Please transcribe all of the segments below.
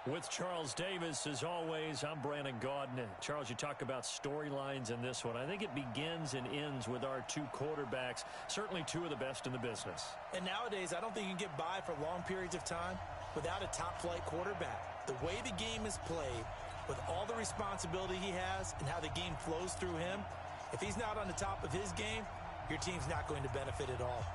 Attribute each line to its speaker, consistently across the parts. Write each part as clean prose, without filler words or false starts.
Speaker 1: With Charles Davis, as always, I'm Brandon Gaudin. Charles, you talk about storylines in this one. I think it begins and ends with our two quarterbacks, certainly two of the best in the business.
Speaker 2: And nowadays, I don't think you can get by for long periods of time without a top-flight quarterback. The way the game is played, with all the responsibility he has and how the game flows through him, if he's not on the top of his game, your team's not going to benefit at all.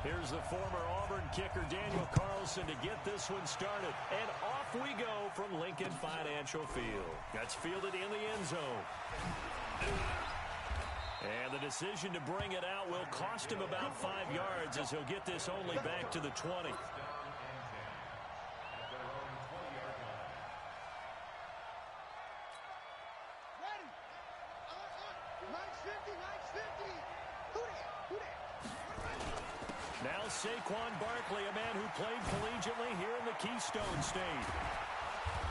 Speaker 1: Here's the former Auburn kicker, Daniel Carlson, to get this one started. And off we go from Lincoln Financial Field. That's fielded in the end zone. And the decision to bring it out will cost him about 5 yards as he'll get this only back to the 20. Now Saquon Barkley, a man who played collegiately here in the Keystone State.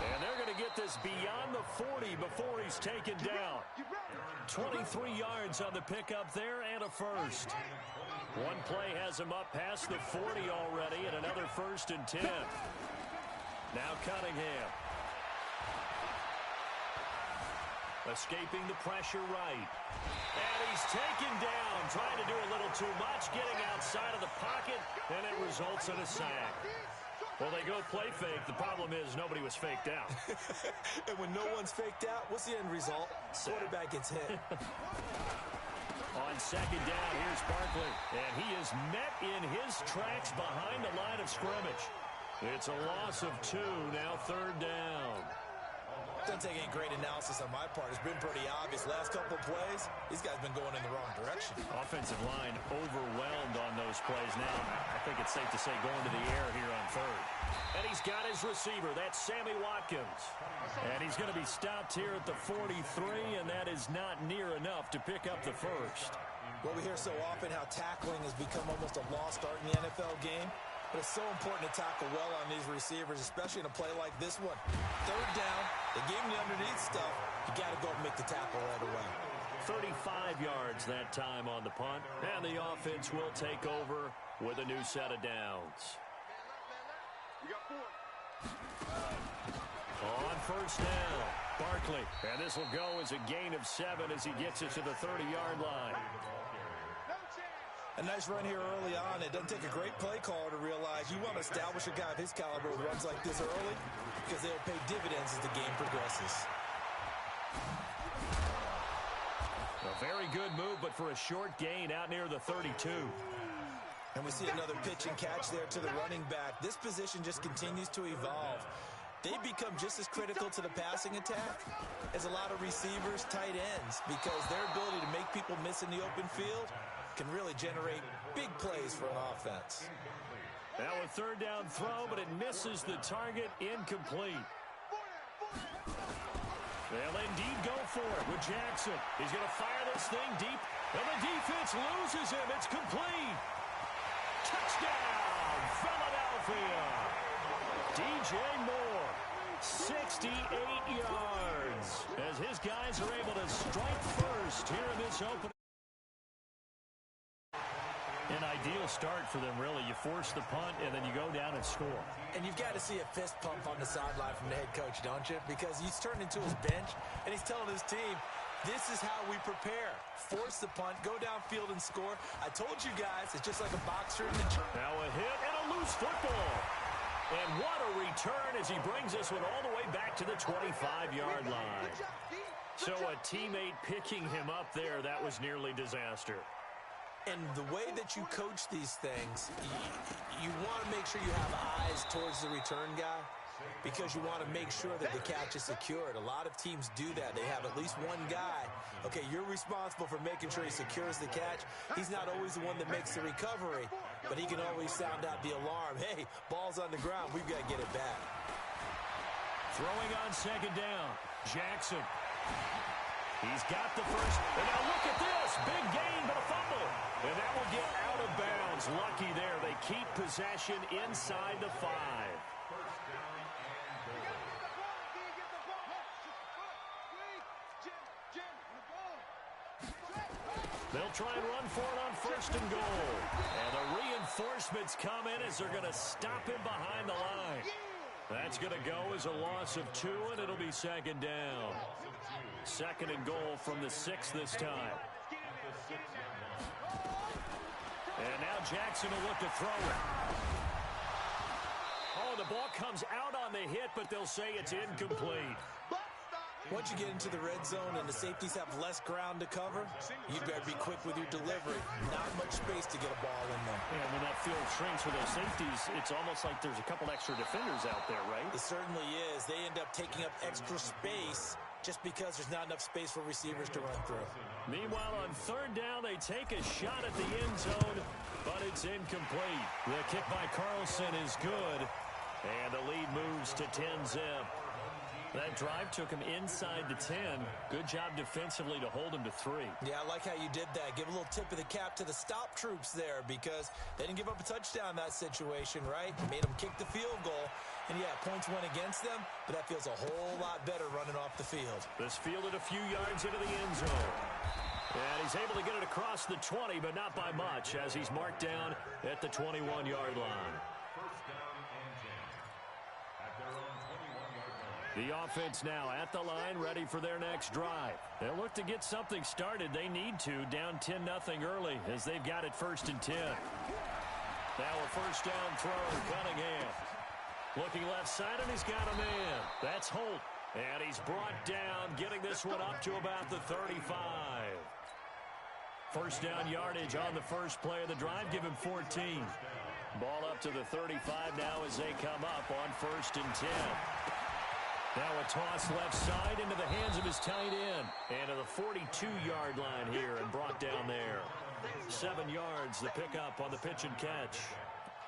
Speaker 1: And they're going to get this beyond the 40 before he's taken down. 23 yards on the pickup there and a first. One play has him up past the 40 already and another 1st and 10. Now Cunningham. Escaping the pressure right. And he's taken down, trying to do a little too much, getting outside of the pocket, and it results in a sack. Well, they go play fake. The problem is nobody was faked out.
Speaker 2: And when no one's faked out, what's the end result? Quarterback gets hit.
Speaker 1: On second down, here's Barkley. And he is met in his tracks behind the line of scrimmage. It's a loss of 2, now 3rd down.
Speaker 2: Doesn't take any great analysis on my part. It's been pretty obvious. Last couple of plays, these guys been going in the wrong direction.
Speaker 1: Offensive line overwhelmed on those plays now. I think it's safe to say going to the air here on 3rd. And he's got his receiver. That's Sammy Watkins. And he's going to be stopped here at the 43, and that is not near enough to pick up the first.
Speaker 2: Well, we hear so often how tackling has become almost a lost art in the NFL game. But it's so important to tackle well on these receivers, especially in a play like this one. 3rd down, they gave him the underneath stuff. You got to go and make the tackle right away.
Speaker 1: 35 yards that time on the punt, and the offense will take over with a new set of downs. On 1st down, Barkley, and this will go as a gain of 7 as he gets it to the 30-yard line.
Speaker 2: A nice run here early on. It doesn't take a great play caller to realize you want to establish a guy of his caliber with runs like this early because they'll pay dividends as the game progresses.
Speaker 1: A very good move, but for a short gain out near the 32.
Speaker 2: And we see another pitch and catch there to the running back. This position just continues to evolve. They become just as critical to the passing attack as a lot of receivers, tight ends, because their ability to make people miss in the open field can really generate big plays for an offense.
Speaker 1: Now a 3rd down throw, but it misses the target, incomplete. They'll indeed go for it with Jackson. He's going to fire this thing deep, and the defense loses him. It's complete. Touchdown, Philadelphia. DJ Moore, 68 yards, as his guys are able to strike first here in this opening. An ideal start for them, really. You force the punt, and then you go down and score.
Speaker 2: And you've got to see a fist pump on the sideline from the head coach, don't you? Because he's turned into his bench, and he's telling his team, this is how we prepare. Force the punt, go downfield and score. I told you guys, it's just like a boxer in the gym.
Speaker 1: Now a hit and a loose football. And what a return as he brings this one all the way back to the 25-yard line. So a teammate picking him up there, that was nearly disaster.
Speaker 2: And the way that you coach these things, you want to make sure you have eyes towards the return guy because you want to make sure that the catch is secured. A lot of teams do that. They have at least one guy. Okay, you're responsible for making sure he secures the catch. He's not always the one that makes the recovery, but he can always sound out the alarm. Hey, ball's on the ground. We've got to get it back.
Speaker 1: Throwing on 2nd down, Jackson. He's got the first. And now look at this. Big gain, but a fumble. And that will get out of bounds. Lucky there. They keep possession inside the 5. They'll try and run for it on first and goal. And the reinforcements come in as they're going to stop him behind the line. That's going to go as a loss of 2, and it'll be second down. Second and goal from the 6 this time. And now Jackson will look to throw it. Oh, the ball comes out on the hit, but they'll say it's incomplete.
Speaker 2: Once you get into the red zone and the safeties have less ground to cover, you better be quick with your delivery. Not much space to get a ball in them.
Speaker 1: And when that field shrinks for those safeties, it's almost like there's a couple extra defenders out there, right?
Speaker 2: It certainly is. They end up taking up extra space just because there's not enough space for receivers to run through.
Speaker 1: Meanwhile, on third down, they take a shot at the end zone, but it's incomplete. The kick by Carlson is good, and the lead moves to 10-zip. That drive took him inside the 10. Good job defensively to hold him to 3.
Speaker 2: Yeah, I like how you did that. Give a little tip of the cap to the stop troops there because they didn't give up a touchdown in that situation, right? Made them kick the field goal. And, yeah, points went against them, but that feels a whole lot better running off the field.
Speaker 1: This fielded a few yards into the end zone. And he's able to get it across the 20, but not by much as he's marked down at the 21-yard line. The offense now at the line, ready for their next drive. They'll look to get something started. They need to, down 10-0 early as they've got it first and 10. Now a first down throw, Cunningham. Looking left side, and he's got a man. That's Holt. And he's brought down, getting this one up to about the 35. First down yardage on the first play of the drive. Give him 14. Ball up to the 35 now as they come up on first and 10. Now a toss left side into the hands of his tight end. And to the 42-yard line here and brought down there. 7 yards, the pickup on the pitch and catch.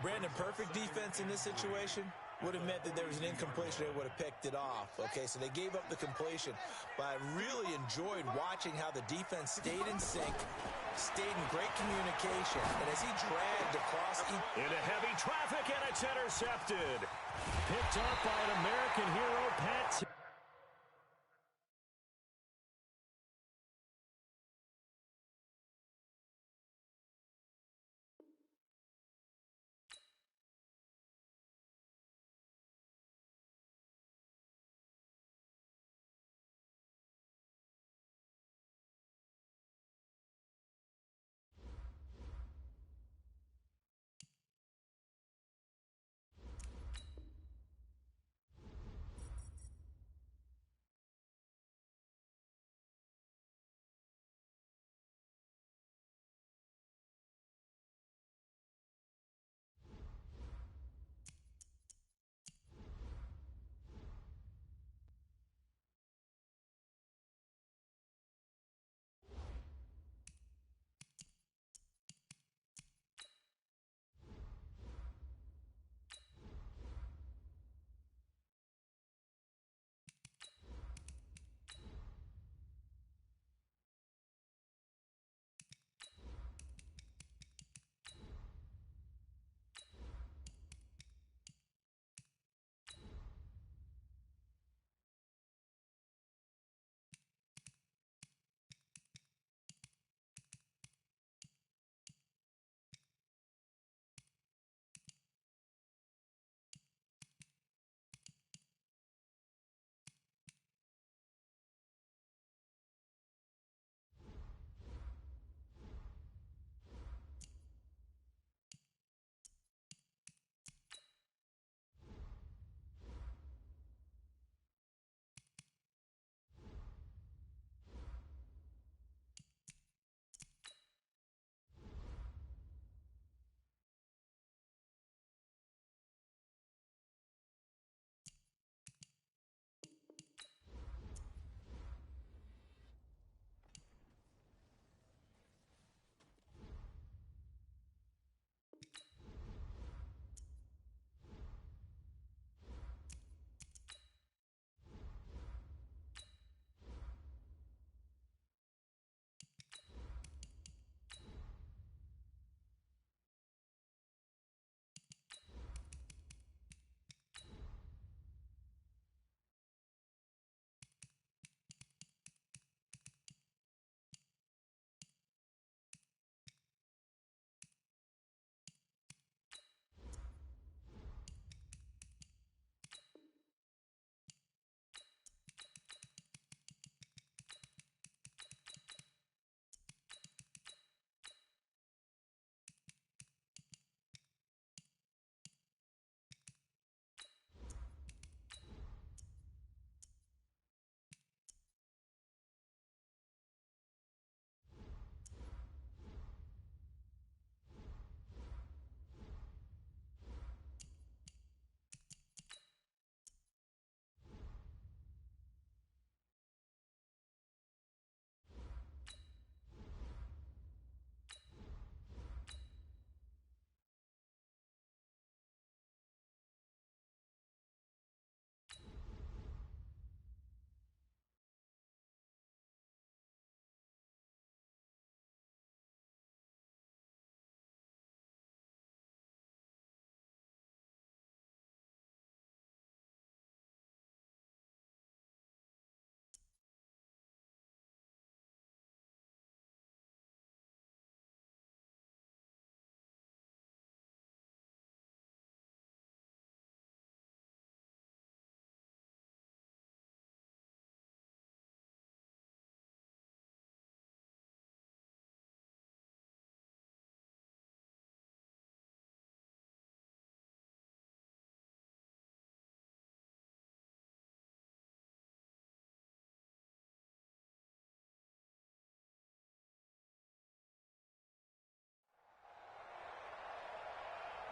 Speaker 2: Brandon, perfect defense in this situation would have meant that there was an incompletion. They would have picked it off. Okay, so they gave up the completion. But I really enjoyed watching how the defense stayed in sync, stayed in great communication, and as he dragged across...
Speaker 1: Into heavy traffic, and it's intercepted. Picked up by an American hero, Pat.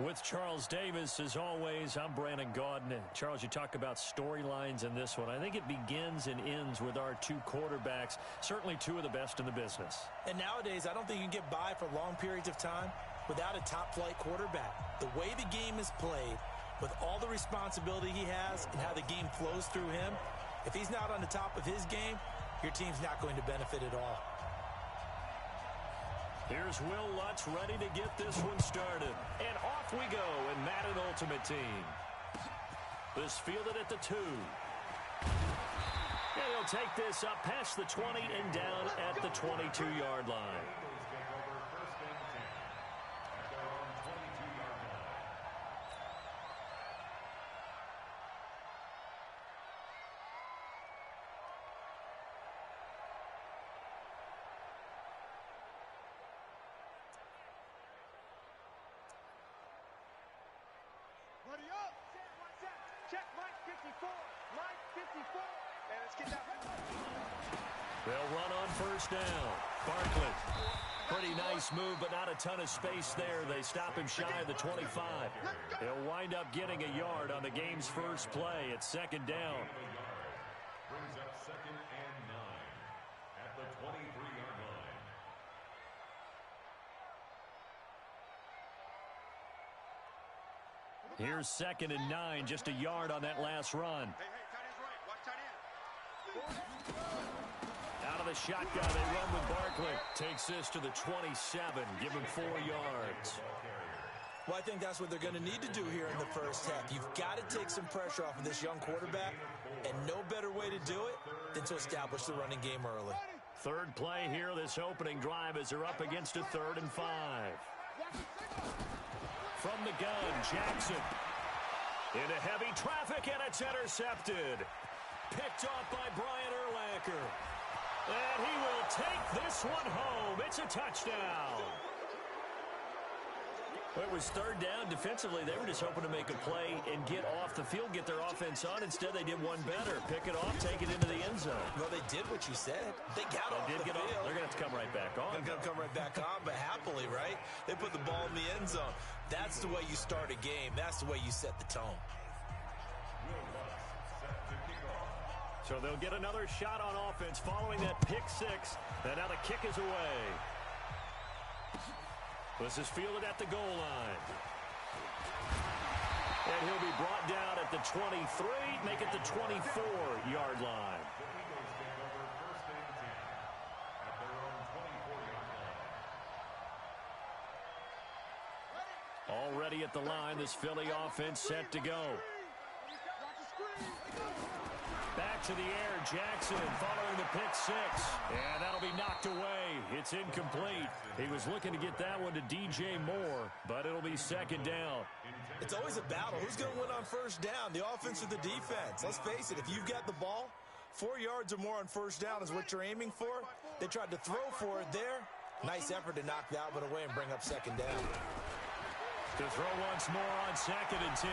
Speaker 1: With Charles Davis, as always, I'm Brandon Gaudin. Charles, you talk about storylines in this one. I think it begins and ends with our two quarterbacks, certainly two of the best in the business.
Speaker 2: And nowadays, I don't think you can get by for long periods of time without a top-flight quarterback. The way the game is played, with all the responsibility he has and how the game flows through him, if he's not on the top of his game, your team's not going to benefit at all.
Speaker 1: Here's Will Lutz ready to get this one started. And off we go in Madden Ultimate Team. This fielded at the 2. And he'll take this up past the 20 and down at the 22-yard line.
Speaker 3: Check Mike 54. Mike 54. And let's get that.
Speaker 1: They'll run on first down. Barkley. Pretty nice move, but not a ton of space there. They stop him shy of the 25. He'll wind up getting a yard on the game's first play. It's second down.
Speaker 4: Brings up 2nd and 9 at the 23-yard line.
Speaker 1: Here's 2nd and 9, just a yard on that last run.
Speaker 3: Hey, tight end's right. Watch tight end.
Speaker 1: Out of the shotgun, they run with Barkley. Takes this to the 27, give him 4 yards.
Speaker 2: Well, I think that's what they're going to need to do here in the first half. You've got to take some pressure off of this young quarterback, and no better way to do it than to establish the running game early.
Speaker 1: Third play here, this opening drive, as they're up against a 3rd and 5. From the gun, Jackson. Into heavy traffic, and it's intercepted. Picked off by Brian Urlacher. And he will take this one home. It's a touchdown. It was 3rd down. Defensively, they were just hoping to make a play and get off the field, get their offense on. Instead, they did one better. Pick it off, take it into the end zone.
Speaker 2: Well, they did what you said. They got off the field.
Speaker 1: They're going to have to come right back on.
Speaker 2: They're going to come right back on, but happily, right? They put the ball in the end zone. That's the way you start a game. That's the way you set the tone.
Speaker 1: So they'll get another shot on offense following that pick 6. And now the kick is away. This is fielded at the goal line. And he'll be brought down at the 23, make it the 24-yard line. Already at the line, this Philly offense set to go. Back to the air, Jackson following the pick 6. And that'll be knocked away. It's incomplete. He was looking to get that one to DJ Moore, but it'll be 2nd down.
Speaker 2: It's always a battle. Who's going to win on first down, the offense or the defense? Let's face it, if you've got the ball, 4 yards or more on first down is what you're aiming for. They tried to throw for it there. Nice effort to knock that one away and bring up 2nd down.
Speaker 1: To throw once more on 2nd and 10.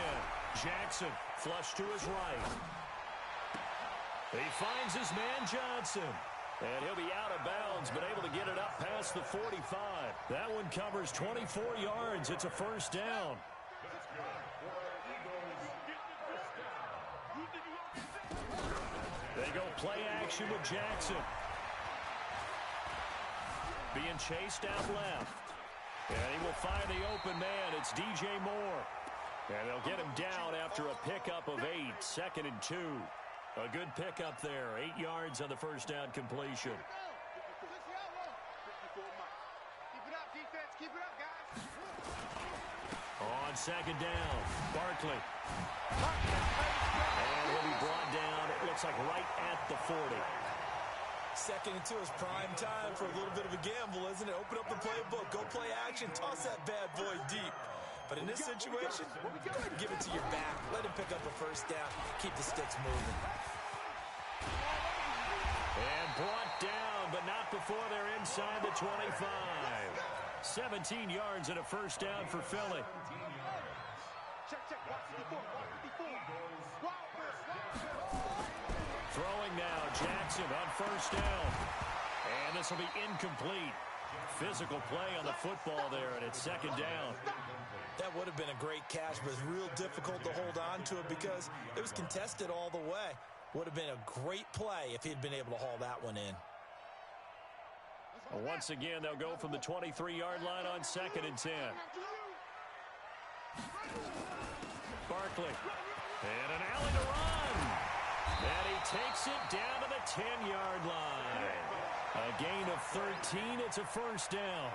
Speaker 1: Jackson flush to his right. He finds his man Johnson. And he'll be out of bounds, but able to get it up past the 45. That one covers 24 yards. It's a first down. They go play action with Jackson. Being chased out left. And he will find the open man. It's DJ Moore. And they'll get him down after a pickup of 8. 2nd and 2. A good pickup there. 8 yards on the first down completion.
Speaker 3: Keep it up, guys.
Speaker 1: On 2nd down, Barkley. And he'll be brought down, it looks like right at the 40.
Speaker 2: 2nd and 2 is prime time for a little bit of a gamble, isn't it? Open up the playbook, go play action, toss that bad boy deep. But in this situation, go ahead and give it to your back. Let him pick up a first down. Keep the sticks moving.
Speaker 1: And brought down, but not before they're inside the 25. 17 yards and a first down for Philly. Throwing now, Jackson on first down. And this will be incomplete. Physical play on the football there, and it's 2nd down.
Speaker 2: That would have have been a great catch, but it's real difficult to hold on to it because it was contested all the way. Would have been a great play if he'd been able to haul that one in.
Speaker 1: Well, once again, they'll go from the 23-yard line on 2nd and 10. Barkley. And an alley to run. And he takes it down to the 10-yard line. A gain of 13. It's a first down.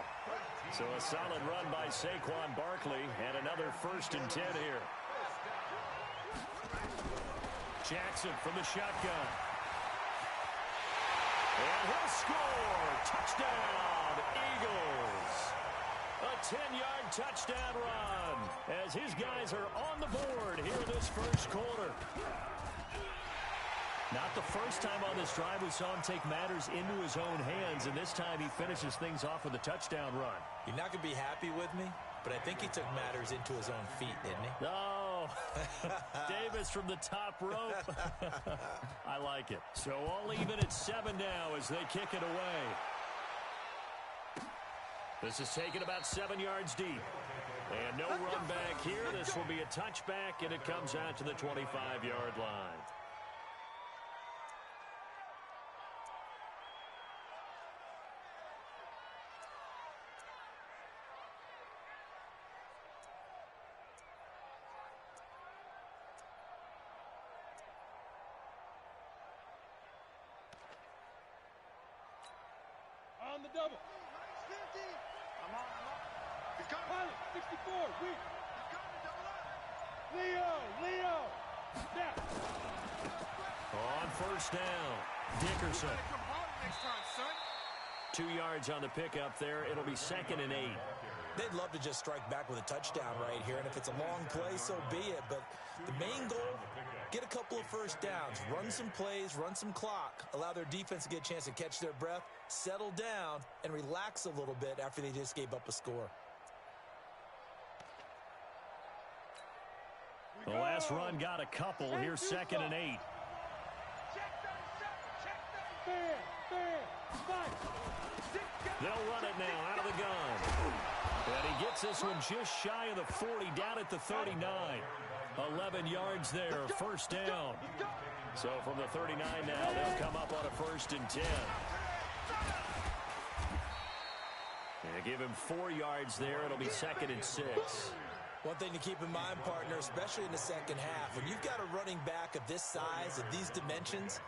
Speaker 1: So a solid run by Saquon Barkley. And another 1st and 10 here. Jackson from the shotgun. And he'll score. Touchdown, Eagles. A 10-yard touchdown run as his guys are on the board here in this first quarter. Not the first time on this drive we saw him take matters into his own hands, and this time he finishes things off with a touchdown run.
Speaker 2: You're not going to be happy with me, but I think he took matters into his own feet, didn't he?
Speaker 1: Oh, Davis from the top rope. I like it. So all even at 7 now as they kick it away. This is taken about 7 yards deep. And no run back here. This will be a touchback, and it comes out to the 25-yard line.
Speaker 5: On the double.
Speaker 3: I'm on. He's got it.
Speaker 5: Pilot, 64, weak.
Speaker 3: He's got it. Double up.
Speaker 5: Leo. Snap.
Speaker 1: On first down, Dickerson.
Speaker 3: Come hard next time, son.
Speaker 1: 2 yards on the pickup there. It'll be 2nd and 8.
Speaker 2: They'd love to just strike back with a touchdown right here, and if it's a long play, so be it. But the main goal, get a couple of first downs, run some plays, run some clock, allow their defense to get a chance to catch their breath, settle down, and relax a little bit after they just gave up a score.
Speaker 1: The last run got a couple. Here's 2nd and 8. They'll run it now out of the gun. And he gets this one just shy of the 40, down at the 39. 11 yards there, first down. So from the 39 now, they'll come up on a 1st and 10. And give him 4 yards there. It'll be 2nd and 6.
Speaker 2: One thing to keep in mind, partner, especially in the second half, when you've got a running back of this size, of these dimensions,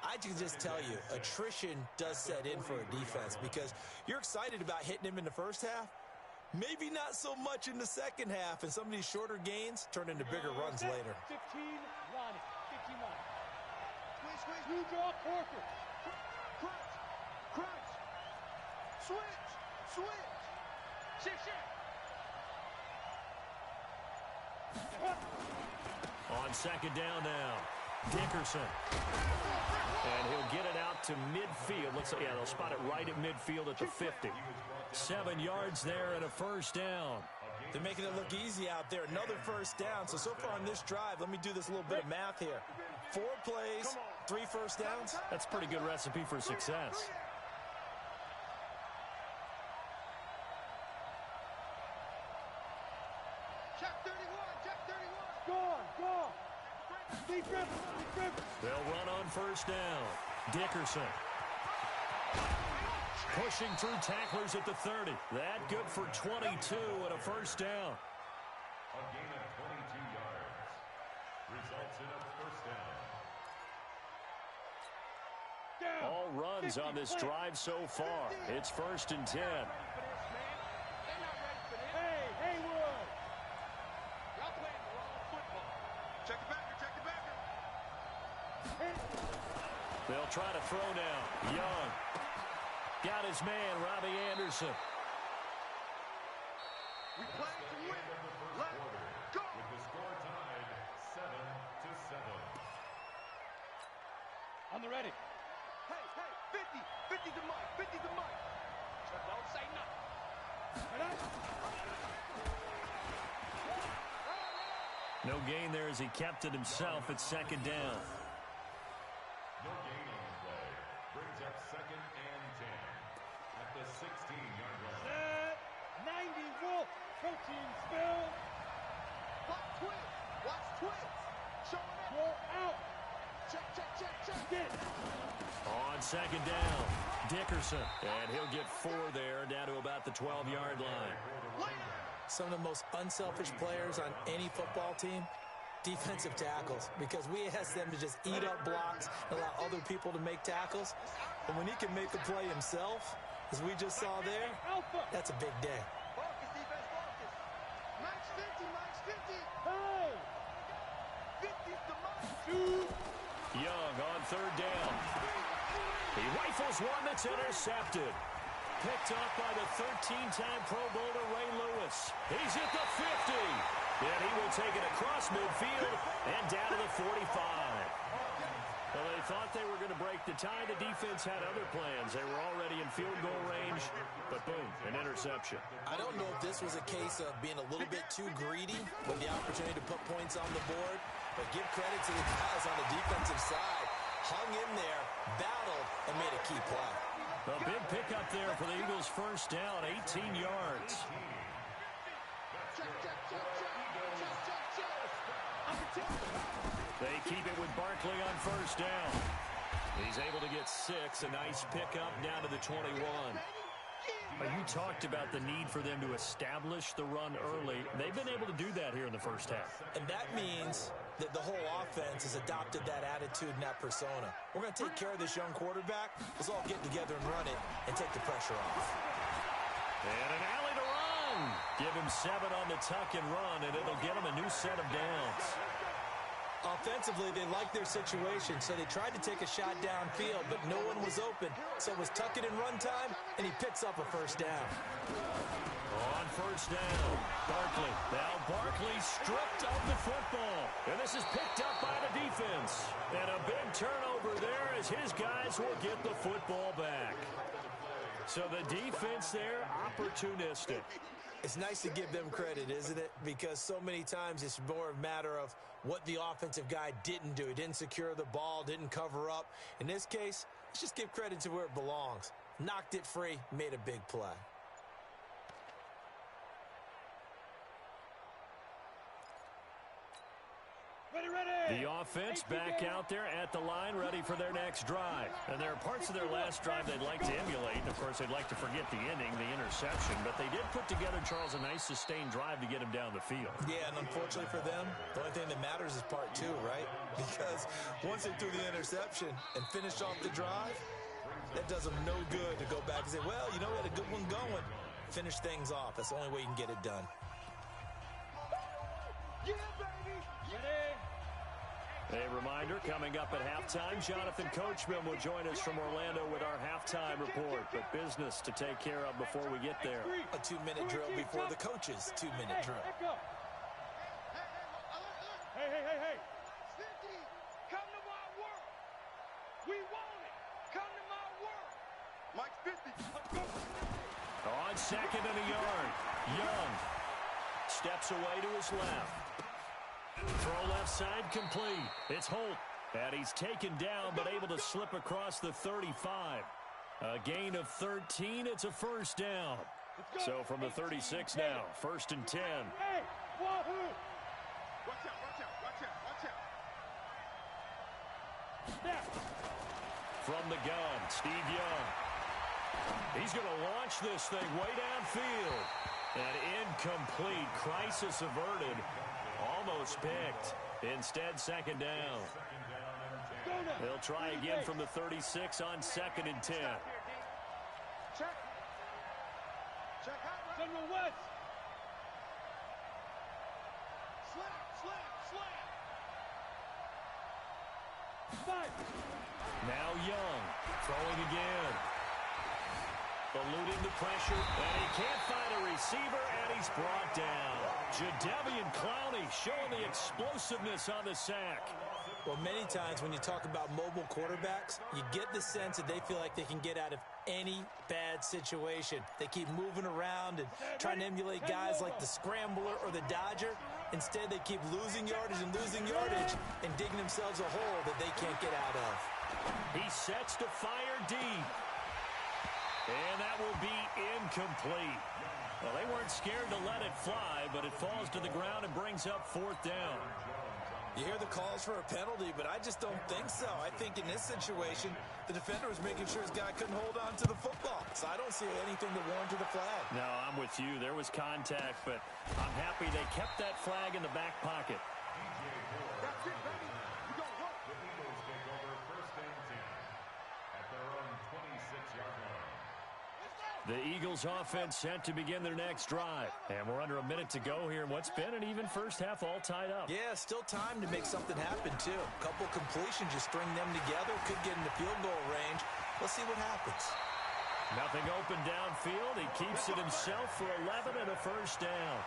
Speaker 2: I can just tell you, attrition does set in for a defense because you're excited about hitting him in the first half. Maybe not so much in the second half, and some of these shorter gains turn into bigger runs later.
Speaker 5: 15, Lonnie. 15, Lonnie.
Speaker 3: Squeeze.
Speaker 5: Blue draw, Porker.
Speaker 3: Crunch. Switch. Shit.
Speaker 1: On 2nd down now, Dickerson. And he'll get it out to midfield. Yeah, they'll spot it right at midfield at the 50. 7 yards there and a first down.
Speaker 2: They're making it look easy out there. Another first down. So far on this drive, let me do this little bit of math here. 4 plays, 3 first downs.
Speaker 1: That's a pretty good recipe for success.
Speaker 3: Check 31.
Speaker 5: Gone. Deep river.
Speaker 1: They'll run on first down. Dickerson. Pushing through tacklers at the 30. That good for 22 and a first down.
Speaker 4: A gain of 22 yards. Results in a first down.
Speaker 1: All runs on this drive so far. It's 1st and 10.
Speaker 5: Hey, Haywood.
Speaker 3: Y'all playing the wrong football. Check the backer.
Speaker 1: They'll try to throw now. Young. Got his man, Robbie Anderson.
Speaker 3: We play to win. Let's go.
Speaker 4: With the score tied 7-7.
Speaker 5: On the ready.
Speaker 3: Hey, 50. 50's the mic. 50's the mic. Don't say nothing.
Speaker 1: No gain there as he kept it himself at 2nd down.
Speaker 4: No gain on the play. Brings up 2nd and 10 at the 16-yard line.
Speaker 5: Set. 90 Wolf. Protein spill. Roll out. Check.
Speaker 1: On second down, Dickerson. And he'll get 4 there, down to about the 12-yard line.
Speaker 2: Some of the most unselfish players on any football team, defensive tackles, because we ask them to just eat up blocks and allow other people to make tackles. And when he can make a play himself, as we just saw there, that's a big day.
Speaker 3: Focus, defense, focus. Max 50.
Speaker 5: Hey.
Speaker 3: 50's the max.
Speaker 1: Young on third down. He rifles one that's intercepted. Picked up by the 13-time Pro Bowler Ray Lewis. He's at the 50. And he will take it across midfield and down to the 45. Well, they thought they were going to break the tie. The defense had other plans. They were already in field goal range, but boom, an interception.
Speaker 2: I don't know if this was a case of being a little bit too greedy with the opportunity to put points on the board, but give credit to the guys on the defensive side. Hung in there, battled, and made a key play.
Speaker 1: A big pickup there for the Eagles' first down, 18 yards. They keep it with Barkley on first down. He's able to get 6, a nice pickup down to the 21. You talked about the need for them to establish the run early. They've been able to do that here in the first half.
Speaker 2: And that means that the whole offense has adopted that attitude and that persona. We're going to take care of this young quarterback. Let's all get together and run it and take the pressure off.
Speaker 1: And an alley to run. Give him 7 on the tuck and run, and it'll get him a new set of downs.
Speaker 2: Offensively, they liked their situation, so they tried to take a shot downfield, but no one was open. So it was tuck it and run time, and he picks up a first down.
Speaker 1: On first down, Barkley. Now Barkley stripped of the football. And this is picked up by the defense. And a big turnover there as his guys will get the football back. So the defense there, opportunistic.
Speaker 2: It's nice to give them credit, isn't it? Because so many times it's more a matter of what the offensive guy didn't do. He didn't secure the ball, didn't cover up. In this case, let's just give credit to where it belongs. Knocked it free, made a big play.
Speaker 1: The offense back out there at the line, ready for their next drive. And there are parts of their last drive they'd like to emulate. Of course, they'd like to forget the ending, the interception. But they did put together, Charles, a nice sustained drive to get him down the field.
Speaker 2: Yeah, and unfortunately for them, the only thing that matters is part 2, right? Because once they threw the interception and finished off the drive, that does them no good to go back and say, well, you know, we had a good one going. Finish things off. That's the only way you can get it done.
Speaker 3: Yeah, baby.
Speaker 5: Ready.
Speaker 1: A reminder, coming up at halftime, Jonathan Coachman will join us from Orlando with our halftime report. But business to take care of before we get there.
Speaker 2: A 2-minute drill before the coach's 2-minute drill.
Speaker 5: Hey.
Speaker 3: Stinky, come to my world. We want it. Come to my world. Mike 50. Let's go.
Speaker 1: On second and a yard, Young steps away to his left. Throw left side complete. It's Holt. And he's taken down but able to slip across the 35. A gain of 13. It's a first down. So from the 36 now, 1st and 10.
Speaker 5: Hey, wahoo!
Speaker 3: Watch out.
Speaker 5: Snap.
Speaker 1: From the gun, Steve Young. He's going to launch this thing way downfield. And incomplete. Crisis averted. Almost picked. Instead, second down. They'll try again from the 36 on 2nd and 10.
Speaker 3: Check out.
Speaker 5: General West.
Speaker 3: Slam.
Speaker 5: Fight.
Speaker 1: Now Young throwing again. Eluding the pressure, and he can't find a receiver, and he's brought down. Jadeveon Clowney showing the explosiveness on the sack.
Speaker 2: Well, many times when you talk about mobile quarterbacks, you get the sense that they feel like they can get out of any bad situation. They keep moving around and trying to emulate guys like the Scrambler or the Dodger. Instead, they keep losing yardage and digging themselves a hole that they can't get out of.
Speaker 1: He sets to fire deep. And that will be incomplete. Well, they weren't scared to let it fly, but it falls to the ground and brings up 4th down.
Speaker 2: You hear the calls for a penalty, but I just don't think so. I think in this situation, the defender was making sure his guy couldn't hold on to the football. So I don't see anything to warrant the flag.
Speaker 1: No, I'm with you. There was contact, but I'm happy they kept that flag in the back pocket.
Speaker 3: That's it, baby. You go work.
Speaker 4: The Eagles take over 1st and 10 at their own 26-yard line.
Speaker 1: The Eagles offense set to begin their next drive. And we're under a minute to go here in what's been an even first half all tied up.
Speaker 2: Yeah, still time to make something happen, too. A couple completions, you string them together, could get into field goal range. Let's see what happens.
Speaker 1: Nothing open downfield. He keeps it himself for 11 and a 1st down.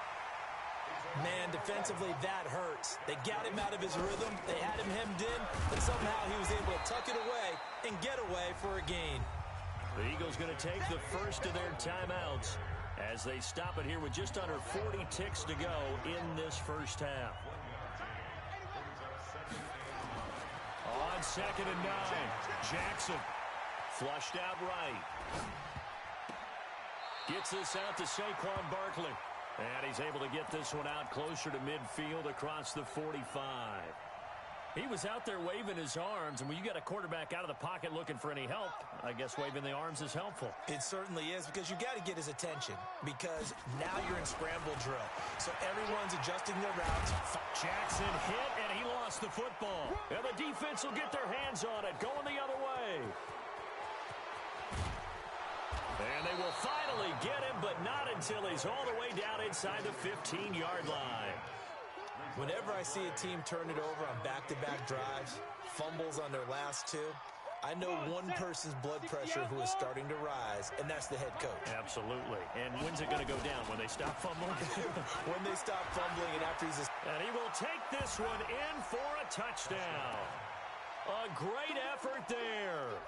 Speaker 2: Man, defensively, that hurts. They got him out of his rhythm. They had him hemmed in, but somehow he was able to tuck it away and get away for a gain.
Speaker 1: The Eagles going to take the first of their timeouts as they stop it here with just under 40 ticks to go in this first half. On 2nd and 9, Jackson flushed out right. Gets this out to Saquon Barkley. And he's able to get this one out closer to midfield across the 45. He was out there waving his arms, and when you got a quarterback out of the pocket looking for any help, I guess waving the arms is helpful.
Speaker 2: It certainly is, because you got to get his attention, because now you're in scramble drill. So everyone's adjusting their routes.
Speaker 1: Jackson hit, and he lost the football. And the defense will get their hands on it, going the other way. And they will finally get him, but not until he's all the way down inside the 15-yard line.
Speaker 2: Whenever I see a team turn it over on back-to-back drives, fumbles on their last two, I know one person's blood pressure who is starting to rise, and that's the head coach.
Speaker 1: Absolutely. And when's it going to go down? When they stop fumbling?
Speaker 2: When they stop fumbling and after he's...
Speaker 1: And he will take this one in for a touchdown. A great effort there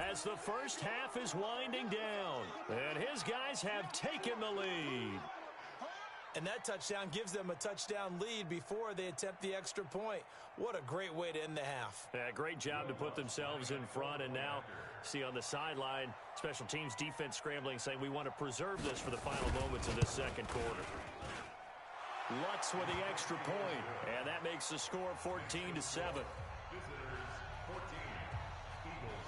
Speaker 1: as the first half is winding down. And his guys have taken the lead.
Speaker 2: And that touchdown gives them a touchdown lead before they attempt the extra point. What a great way to end the half.
Speaker 1: Yeah, great job to put themselves in front. And now, see on the sideline, special teams defense scrambling, saying we want to preserve this for the final moments of this second quarter. Lutz with the extra point, and that makes the score 14-7.
Speaker 4: Visitors 14, Eagles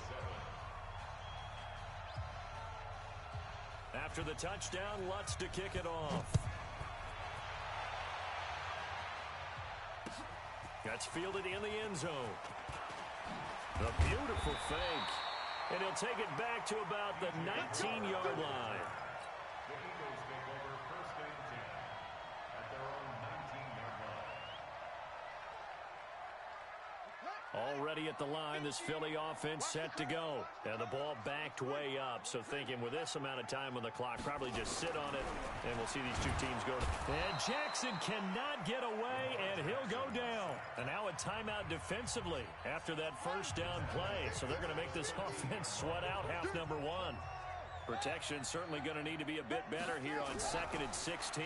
Speaker 4: 7.
Speaker 1: After the touchdown, Lutz to kick it off. That's fielded in the end zone. A beautiful fake. And he'll take it back to about the 19-yard line.
Speaker 4: The Eagles take over 1st and 10 at their own 19-yard line.
Speaker 1: Already at the line, this Philly offense set to go. And the ball backed way up. So thinking with this amount of time on the clock, probably just sit on it, and we'll see these two teams go. And Jackson cannot get away, and he'll go down. And now a timeout defensively after that first down play. So they're going to make this offense sweat out half number one. Protection certainly going to need to be a bit better here on 2nd and 16.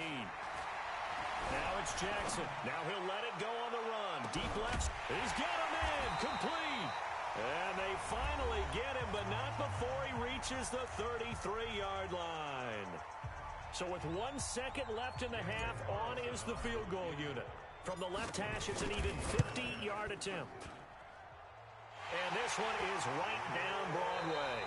Speaker 1: Now it's Jackson. Now he'll let it go on the run. Deep left. He's got him in. Complete. And they finally get him, but not before he reaches the 33-yard line. So with 1 second left in the half, on is the field goal unit. From the left hash, it's an even 50-yard attempt. And this one is right down Broadway.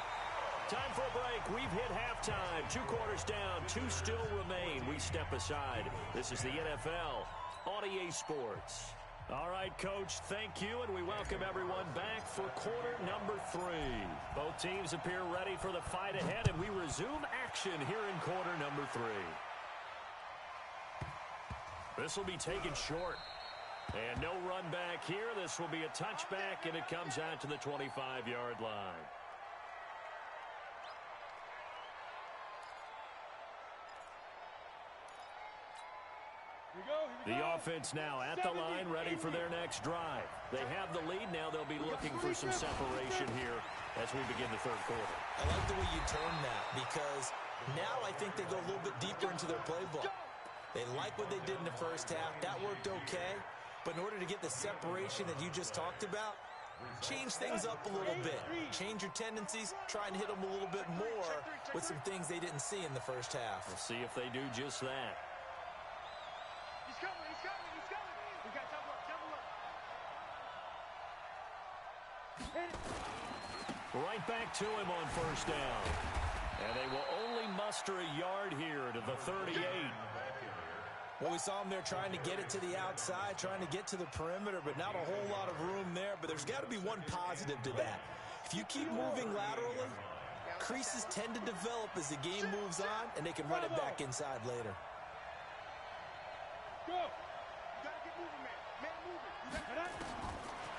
Speaker 1: Time for a break. We've hit halftime. 2 quarters down. 2 still remain. We step aside. This is the NFL on EA Sports. All right, Coach, thank you, and we welcome everyone back for quarter number 3. Both teams appear ready for the fight ahead, and we resume action here in quarter number 3. This will be taken short. And no run back here. This will be a touchback, and it comes out to the 25-yard line. The offense now at the line, ready for their next drive. They have the lead. Now they'll be looking for some separation here as we begin the third quarter.
Speaker 2: I like the way you turn that, because now I think they go a little bit deeper into their playbook. They like what they did in the first half. That worked okay. But in order to get the separation that you just talked about, change things up a little bit. Change your tendencies, try and hit them a little bit more with some things they didn't see in the first half.
Speaker 1: We'll see if they do just that.
Speaker 3: He's coming, he's coming, he's coming. We got double up.
Speaker 1: Right back to him on first down. And they will only muster a yard here to the 38.
Speaker 2: Well, we saw them there trying to get it to the outside, trying to get to the perimeter, but not a whole lot of room there. But there's got to be one positive to that. If you keep moving laterally, creases tend to develop as the game moves on, and they can run it back inside later.
Speaker 5: Go.
Speaker 3: You gotta get moving, man. Man moving.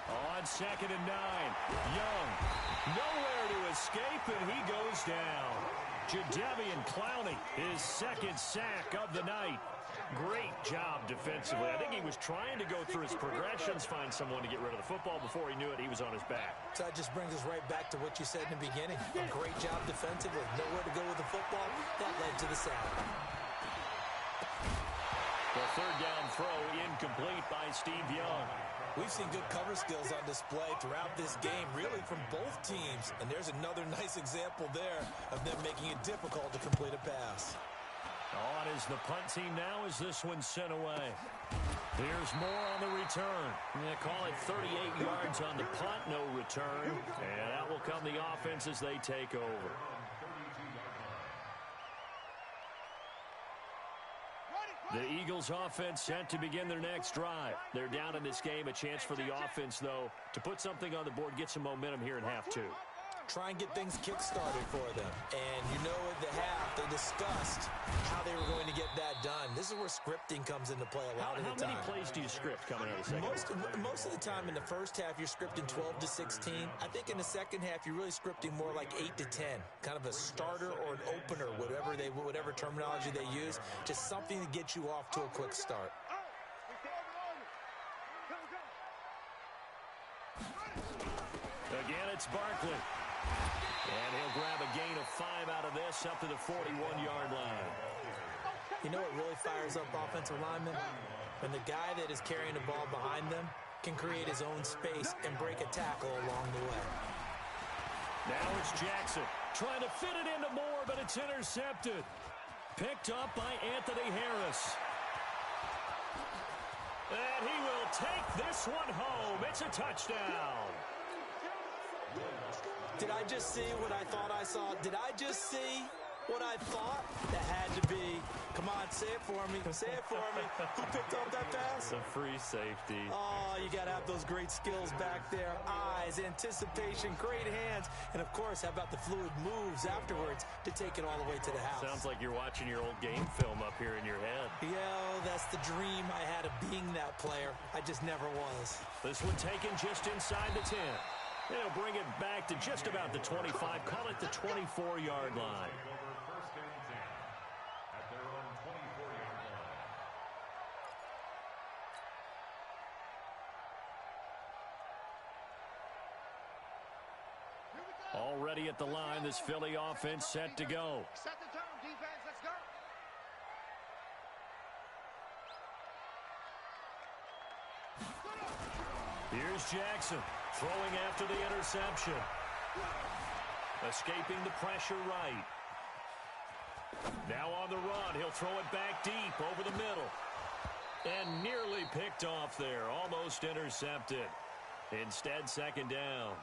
Speaker 1: On 2nd and 9, Young nowhere to escape, and he goes down. Jadeveon Clowney, his second sack of the night. Great job defensively. I think he was trying to go through his progressions, find someone to get rid of the football. Before he knew it, he was on his back.
Speaker 2: So that just brings us right back to what you said in the beginning. A great job defensively. Nowhere to go with the football. That led to the sack.
Speaker 1: The third down throw incomplete by Steve Young.
Speaker 2: We've seen good cover skills on display throughout this game, really from both teams. And there's another nice example there of them making it difficult to complete a pass.
Speaker 1: On is the punt team now as this one's sent away. Here's more on the return. They call it 38 yards on the punt, no return. And out will come the offense as they take over. The Eagles offense set to begin their next drive. They're down in this game. A chance for the offense, though, to put something on the board, get some momentum here in half two.
Speaker 2: Try and get things kick-started for them. And you know at the half, they discussed how they were going to get that done. This is where scripting comes into play a lot of the time.
Speaker 1: How many plays do you script coming out of the second?
Speaker 2: Most of the time in the first half, you're scripting 12 to 16. I think in the second half, you're really scripting more like 8 to 10. Kind of a starter or an opener, whatever terminology they use. Just something to get you off to a quick start.
Speaker 1: Again, it's Barkley. And he'll grab a gain of 5 out of this up to the 41-yard line.
Speaker 2: You know what really fires up offensive linemen? When the guy that is carrying the ball behind them can create his own space and break a tackle along the way.
Speaker 1: Now it's Jackson trying to fit it into Moore, but it's intercepted. Picked up by Anthony Harris. And he will take this one home. It's a touchdown.
Speaker 2: Did I just see what I thought I saw? Did I just see what I thought? That had to be. Come on, say it for me. Say it for me. Who picked up that pass?
Speaker 1: The free safety.
Speaker 2: Oh, you got to have those great skills back there. Eyes, anticipation, great hands. And, of course, how about the fluid moves afterwards to take it all the way to the house?
Speaker 1: Sounds like you're watching your old game film up here in your head.
Speaker 2: Yeah, that's the dream I had of being that player. I just never was.
Speaker 1: This one taken just inside the 10. They'll bring it back to just about the 25. Call it the 24-yard line. Already at the line, this Philly offense set to go.
Speaker 3: Set the tone, defense, let's go.
Speaker 1: Here's Jackson throwing after the interception. Escaping the pressure right. Now on the run, he'll throw it back deep over the middle. And nearly picked off there, almost intercepted. Instead, second down.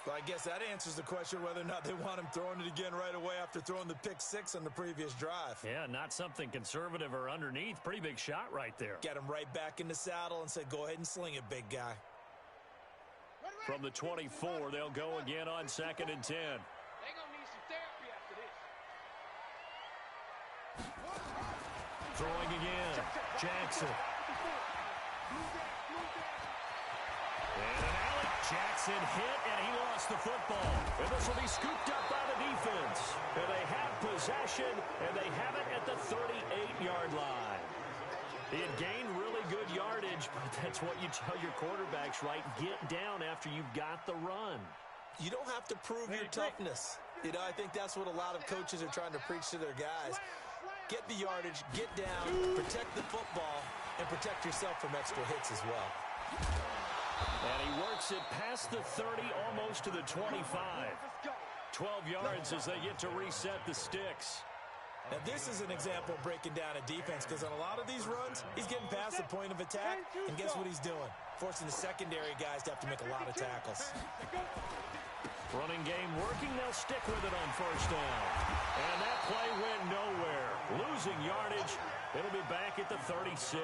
Speaker 2: Well, I guess that answers the question whether or not they want him throwing it again right away after throwing the pick six on the previous drive.
Speaker 1: Yeah, not something conservative or underneath. Pretty big shot right there.
Speaker 2: Get him right back in the saddle and say, go ahead and sling it, big guy.
Speaker 1: From the 24, they'll go again on 2nd and 10.
Speaker 3: They're going to need some therapy after this.
Speaker 1: Throwing again. Jackson. And an alley. Jackson hit, and he lost the football. And this will be scooped up by the defense. And they have possession, and they have it at the 38-yard line. He had gained really good yardage, but that's what you tell your quarterbacks, right? Get down after you've got the run.
Speaker 2: You don't have to prove your toughness. You know, I think that's what a lot of coaches are trying to preach to their guys. Get the yardage, get down, protect the football, and protect yourself from extra hits as well.
Speaker 1: And he works it past the 30, almost to the 25. 12 yards as they get to reset the sticks.
Speaker 2: Now, this is an example of breaking down a defense, because on a lot of these runs, he's getting past the point of attack, and guess what he's doing? Forcing the secondary guys to have to make a lot of tackles.
Speaker 1: Running game working. They'll stick with it on first down. And that play went nowhere. Losing yardage. It'll be back at the 36.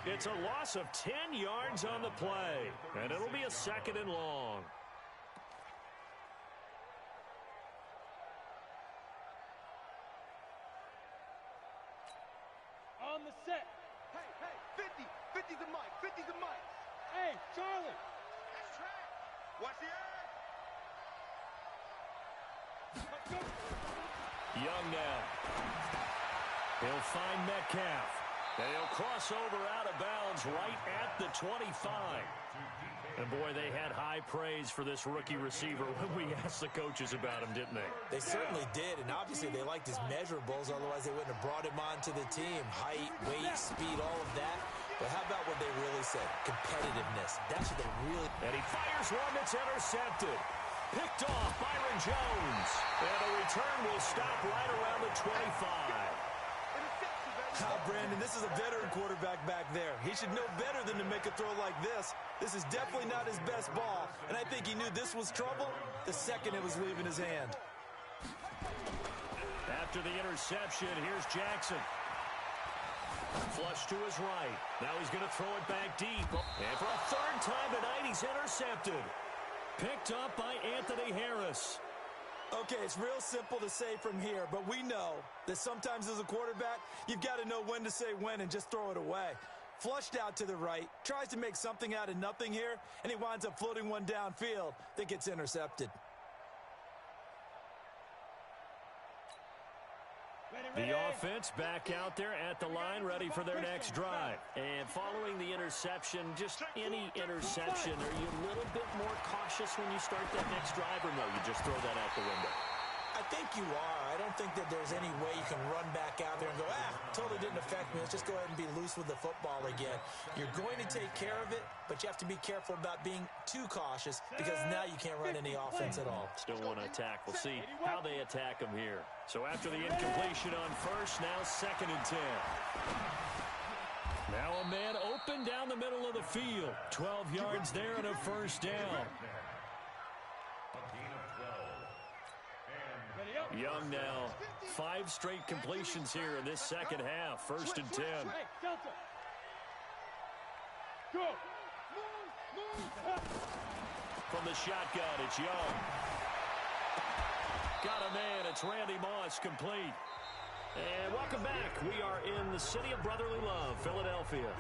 Speaker 1: It's a loss of 10 yards on the play, and it'll be a 2nd and long.
Speaker 5: On the set.
Speaker 3: Hey, 50. 50's a mic. 50's a mic.
Speaker 5: Hey, Charlie.
Speaker 3: That's track. Watch the air.
Speaker 5: Let's go.
Speaker 1: Young now. He'll find Metcalf. And he'll cross over out of bounds right at the 25. And, boy, they had high praise for this rookie receiver when we asked the coaches about him, didn't they?
Speaker 2: They certainly did, and obviously they liked his measurables, otherwise they wouldn't have brought him onto the team. Height, weight, speed, all of that. But how about what they really said? Competitiveness. That's what they really...
Speaker 1: And he fires one that's intercepted. Picked off Byron Jones. And a return will stop right around the 25.
Speaker 2: Brandon, this is a veteran quarterback back there. He should know better than to make a throw like this. This is definitely not his best ball, and I think he knew this was trouble the second it was leaving his hand.
Speaker 1: After the interception, here's Jackson. Flush to his right. Now he's going to throw it back deep. And for a 3rd time tonight, he's intercepted. Picked up by Anthony Harris.
Speaker 2: Okay, it's real simple to say from here, but we know that sometimes as a quarterback, you've got to know when to say when and just throw it away. Flushed out to the right, tries to make something out of nothing here, and he winds up floating one downfield that gets intercepted.
Speaker 1: The offense back out there at the line, ready for their next drive. And following the interception, just any interception, are you a little bit more cautious when you start that next drive, or no, you just throw that out the window?
Speaker 2: I think you are. I don't think that there's any way you can run back out there and go, totally didn't affect me. Let's just go ahead and be loose with the football again. You're going to take care of it, but you have to be careful about being too cautious, because now you can't run any offense at all.
Speaker 1: Still want to attack. We'll see how they attack him here. So after the incompletion on first, now 2nd and 10. Now a man open down the middle of the field. 12 yards there and a first down. Young now. 5 straight completions here in this second half. 1st and 10.
Speaker 5: Hey, Delta. Go.
Speaker 1: From the shotgun, it's Young. Got a man. It's Randy Moss, complete. And welcome back. We are in the city of brotherly love, Philadelphia.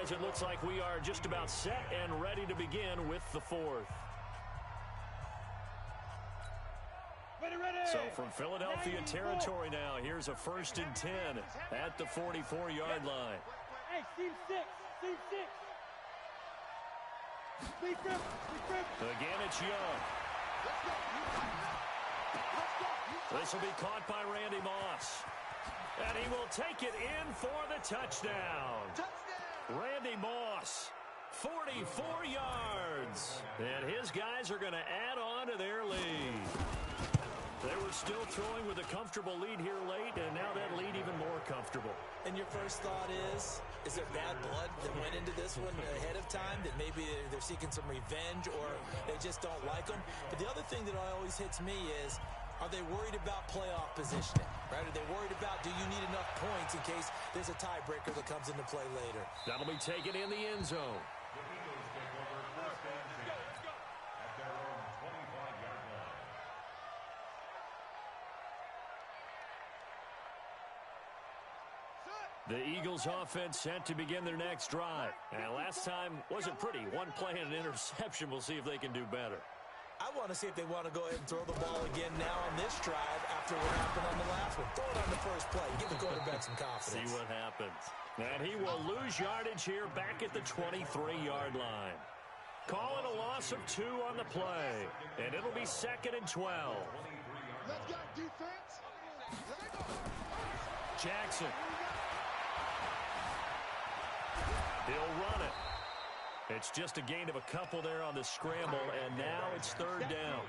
Speaker 1: As it looks like we are just about set and ready to begin with the 4th. So from Philadelphia territory now, here's a 1st and 10 at the 44-yard line.
Speaker 5: Hey, Team 6. Team 6. Lead grip.
Speaker 1: Again, it's Young. This will be caught by Randy Moss. And he will take it in for the touchdown. Randy Moss, 44 yards. And his guys are going to add on to their lead. They were still throwing with a comfortable lead here late, and now that lead even more comfortable.
Speaker 2: And your first thought is there bad blood that went into this one ahead of time, that maybe they're seeking some revenge or they just don't like them? But the other thing that always hits me is, are they worried about playoff positioning? Right? Are they worried about, do you need enough points in case there's a tiebreaker that comes into play later?
Speaker 1: That'll be taken in the end zone. The Eagles offense set to begin their next drive. And last time wasn't pretty. One play and an interception. We'll see if they can do better.
Speaker 2: I want to see if they want to go ahead and throw the ball again now on this drive after what happened on the last one. Throw it on the first play. Give the quarterback some confidence.
Speaker 1: See what happens. And he will lose yardage here back at the 23-yard line. Call it a loss of 2 on the play. And it'll be 2nd and 12.
Speaker 3: Let's go, defense.
Speaker 1: Jackson. He'll run it. It's just a gain of a couple there on the scramble, and now it's third down.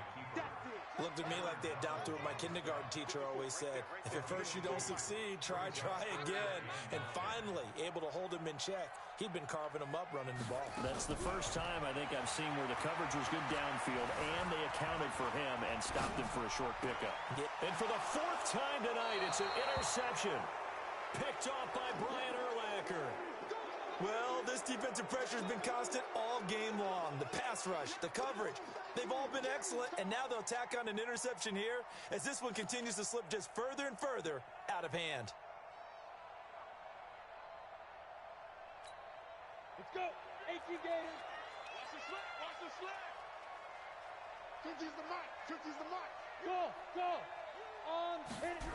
Speaker 2: Looked at me like they adopted what my kindergarten teacher always said. If at first you don't succeed, try again. And finally, able to hold him in check. He'd been carving him up running the ball.
Speaker 1: That's the first time I think I've seen where the coverage was good downfield, and they accounted for him and stopped him for a short pickup.
Speaker 2: Yeah.
Speaker 1: And for the fourth time tonight, it's an interception. Picked off by Brian Urlacher.
Speaker 2: Well, this defensive pressure has been constant all game long. The pass rush, the coverage, they've all been excellent, and now they'll tack on an interception here as this one continues to slip just further and further out of hand.
Speaker 5: Let's go. AT Gators.
Speaker 3: Watch the slap. Watch the slap. 50's the mic. 50's the mic.
Speaker 5: Go. Go. On. Hit it.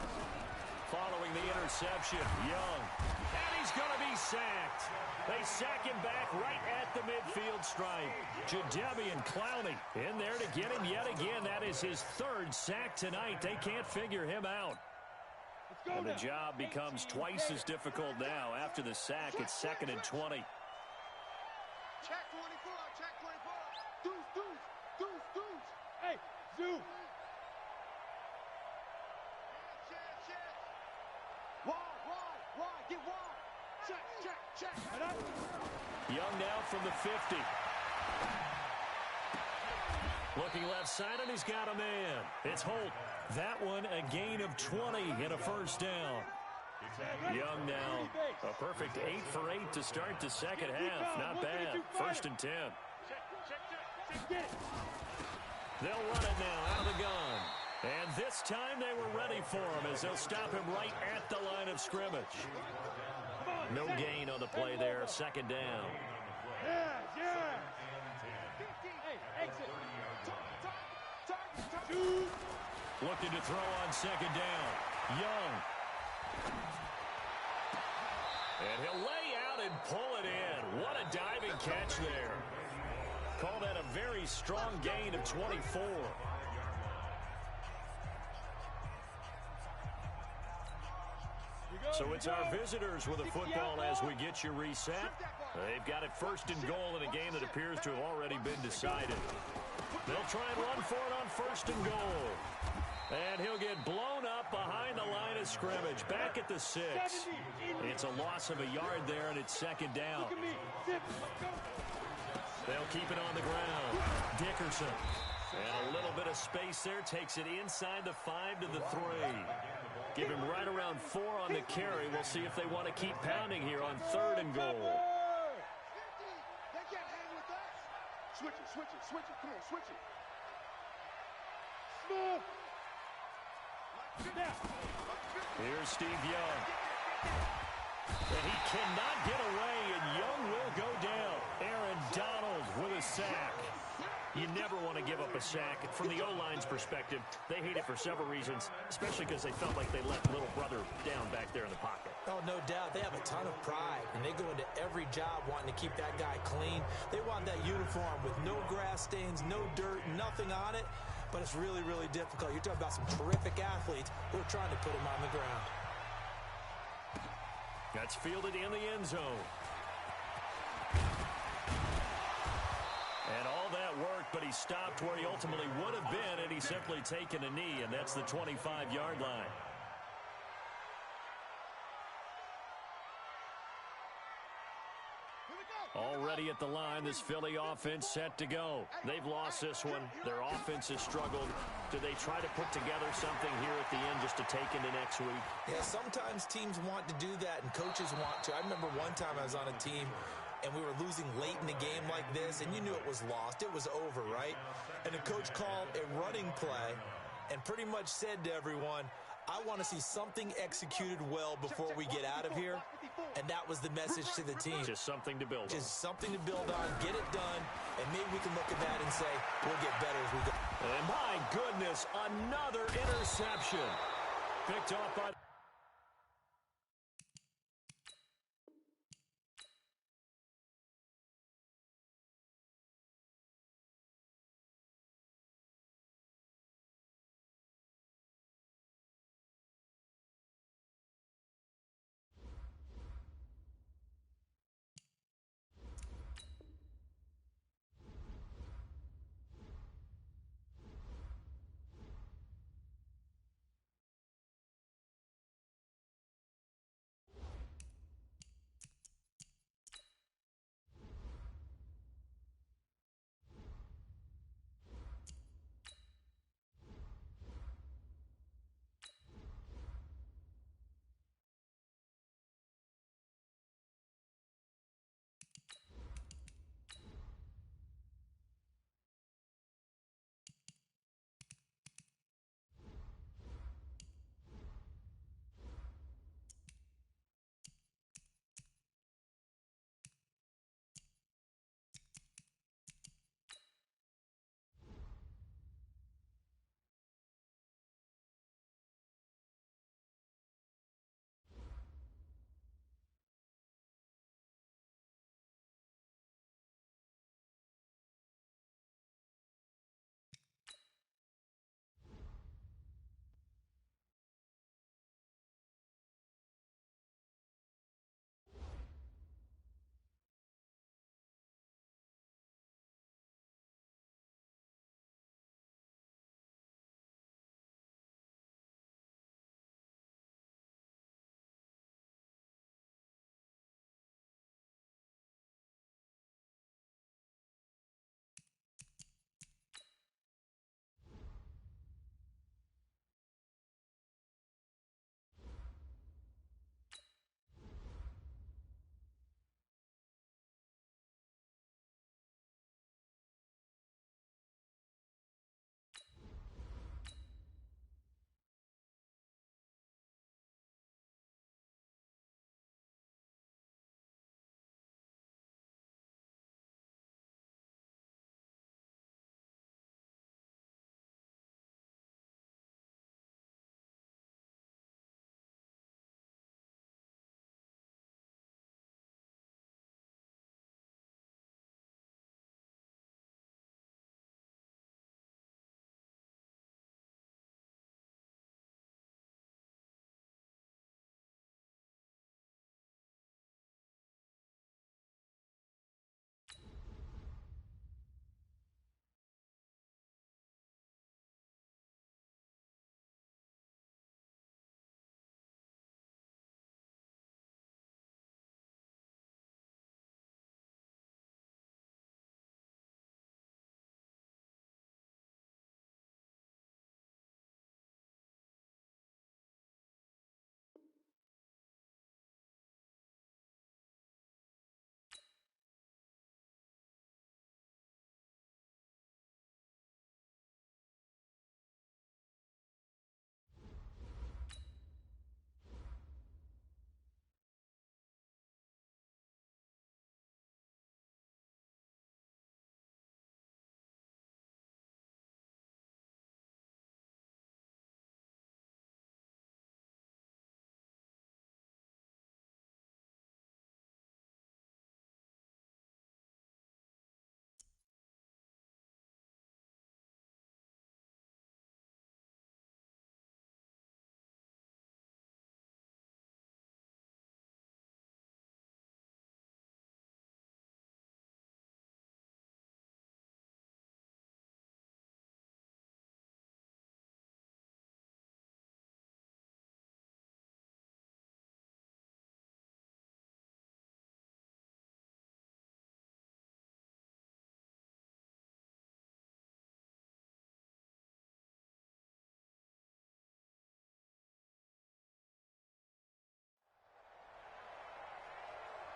Speaker 1: Following the interception, Young. And he's going to be sacked. They sack him back right at the midfield stripe. Jadeveon Clowney in there to get him yet again. That is his third sack tonight. They can't figure him out.
Speaker 5: Let's go
Speaker 1: And the
Speaker 5: now.
Speaker 1: job becomes twice as difficult now. After the sack, it's 2nd and 20.
Speaker 3: Check 24. Check 24. Deuce.
Speaker 5: Hey, Zoo.
Speaker 3: Chance. Wide. Get wide. Check.
Speaker 5: Right up.
Speaker 1: Young now from the 50. Looking left side, and he's got a man. It's Holt. That one a gain of 20 and a first down. Young now a perfect 8 for 8 to start the second half. Not bad. 1st and 10.
Speaker 5: Get it.
Speaker 1: They'll run it now out of the gun. And this time they were ready for him as they'll stop him right at the line of scrimmage. No gain on the play there. 2nd down.
Speaker 5: Yeah. Hey, exit. Zoo.
Speaker 1: Looking to throw on 2nd down. Young. And he'll lay out and pull it in. What a diving catch there. Call that a very strong gain of 24. So it's our visitors with the football as we get you reset. They've got it 1st and goal in a game that appears to have already been decided. They'll try and run for it on 1st and goal. And he'll get blown up behind the line of scrimmage. Back at the 6. It's a loss of a yard there, and it's 2nd down.
Speaker 5: Look at me. Zip. Go.
Speaker 1: They'll keep it on the ground. Dickerson. And a little bit of space there. Takes it inside the 5 to the 3. Give him right around 4 on the carry. We'll see if they want to keep pounding here on 3rd and goal.
Speaker 3: 50. They can't hang with us. Switch it. Come on, switch it.
Speaker 5: Smooth. Now.
Speaker 1: Here's Steve Young. And he cannot get away, and Young will go down. Aaron Donald with a sack. You never want to give up a sack. From the O-line's perspective, they hate it for several reasons, especially because they felt like they let little brother down back there in the pocket.
Speaker 2: Oh, no doubt. They have a ton of pride, and they go into every job wanting to keep that guy clean. They want that uniform with no grass stains, no dirt, nothing on it, but it's really, really difficult. You're talking about some terrific athletes who are trying to put him on the ground.
Speaker 1: That's fielded in the end zone. And all that worked, but he stopped where he ultimately would have been, and he's simply taken a knee, and that's the 25-yard line. Already at the line, this Philly offense set to go. They've lost this one. Their offense has struggled. Do they try to put together something here at the end just to take into next week?
Speaker 2: Yeah, sometimes teams want to do that, and coaches want to. I remember one time I was on a team, and we were losing late in the game like this, and you knew it was lost. It was over, right? And the coach called a running play and pretty much said to everyone, I want to see something executed well before we get out of here. And that was the message to the team.
Speaker 1: Just something to build on.
Speaker 2: Just something to build on, get it done, and maybe we can look at that and say, we'll get better as we go.
Speaker 1: And my goodness, another interception. Picked off by...